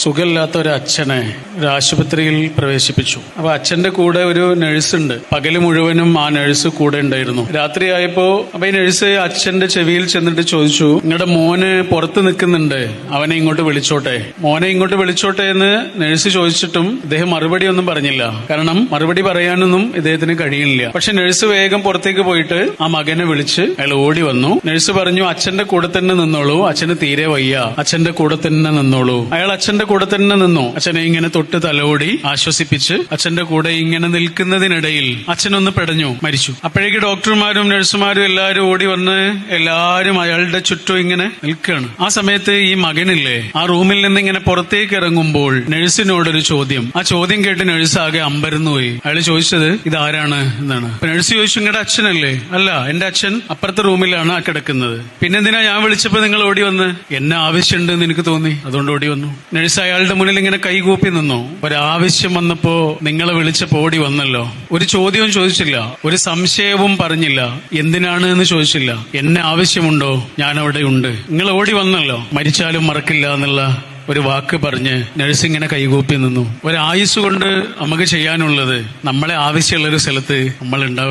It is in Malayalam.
സുഖമില്ലാത്ത ഒരു അച്ഛനെ ഒരു ആശുപത്രിയിൽ പ്രവേശിപ്പിച്ചു. അപ്പൊ അച്ഛന്റെ കൂടെ ഒരു നഴ്സ് ഉണ്ട്. പകല് മുഴുവനും ആ നഴ്സ് കൂടെ ഉണ്ടായിരുന്നു. രാത്രിയായപ്പോ അപ്പൊ ഈ നഴ്സ് അച്ഛന്റെ ചെവിയിൽ ചെന്നിട്ട് ചോദിച്ചു, നിങ്ങളുടെ മോന് പുറത്ത് നിൽക്കുന്നുണ്ട്, അവനെ ഇങ്ങോട്ട് വിളിച്ചോട്ടെ, മോനെ ഇങ്ങോട്ട് വിളിച്ചോട്ടെ എന്ന് നഴ്സ് ചോദിച്ചിട്ടും ഇദ്ദേഹം മറുപടി ഒന്നും പറഞ്ഞില്ല. കാരണം മറുപടി പറയാനൊന്നും ഇദ്ദേഹത്തിന് കഴിയില്ല. പക്ഷെ നഴ്സ് വേഗം പുറത്തേക്ക് പോയിട്ട് ആ മകനെ വിളിച്ച് അയാൾ ഓടി വന്നു. നഴ്സ് പറഞ്ഞു, അച്ഛന്റെ കൂടെ തന്നെ നിന്നോളൂ, അച്ഛന് തീരെ വയ്യ, അച്ഛന്റെ കൂടെ തന്നെ നിന്നോളൂ. അയാൾ അച്ഛന്റെ കൂടെ തന്നെ നിന്നു. അച്ഛനെ ഇങ്ങനെ തൊട്ട് തലോടി ആശ്വസിപ്പിച്ച് അച്ഛന്റെ കൂടെ ഇങ്ങനെ നിൽക്കുന്നതിനിടയിൽ അച്ഛനൊന്ന് പെടഞ്ഞു, മരിച്ചു. അപ്പോഴേക്ക് ഡോക്ടർമാരും നഴ്സുമാരും എല്ലാവരും ഓടി വന്ന് എല്ലാവരും അയാളുടെ ചുറ്റും ഇങ്ങനെ നിൽക്കുകയാണ്. ആ സമയത്ത് ഈ മകനില്ലേ ആ റൂമിൽ നിന്ന് ഇങ്ങനെ പുറത്തേക്ക് ഇറങ്ങുമ്പോൾ നഴ്സിനോടൊരു ചോദ്യം. ആ ചോദ്യം കേട്ട് നഴ്സ് ആകെ അമ്പരന്നു പോയി. അയാൾ ചോദിച്ചത് ഇതാരാണ് എന്നാണ്. നഴ്സ് ചോദിച്ചു, നിങ്ങളുടെ അച്ഛനല്ലേ? അല്ല, എന്റെ അച്ഛൻ അപ്പുറത്തെ റൂമിലാണ് കിടക്കുന്നത്. പിന്നെന്തിനാ ഞാൻ വിളിച്ചപ്പോ നിങ്ങൾ ഓടി വന്ന്? എന്നെ ആവശ്യമുണ്ടെന്ന് എനിക്ക് തോന്നി, അതുകൊണ്ട് ഓടി വന്നു. നഴ്സ് അയാളുടെ മുന്നിൽ ഇങ്ങനെ കൈകൂപ്പി നിന്നു. ഒരാവശ്യം വന്നപ്പോ നിങ്ങളെ വിളിച്ചപ്പോ ഓടി വന്നല്ലോ. ഒരു ചോദ്യവും ചോദിച്ചില്ല, ഒരു സംശയവും പറഞ്ഞില്ല, എന്തിനാണ് എന്ന് ചോദിച്ചില്ല. എന്നെ ആവശ്യമുണ്ടോ? ഞാൻ അവിടെ ഉണ്ട്, നിങ്ങൾ ഓടി വന്നല്ലോ, മരിച്ചാലും മറക്കില്ല എന്നുള്ള ഒരു വാക്ക് പറഞ്ഞ് നഴ്സ് ഇങ്ങനെ കൈകൂപ്പി നിന്നു. ഒരായുസ് കൊണ്ട് നമുക്ക് ചെയ്യാനുള്ളത് നമ്മളെ ആവശ്യമുള്ള ഒരു സ്ഥലത്ത് നമ്മൾ ഉണ്ടാവുക.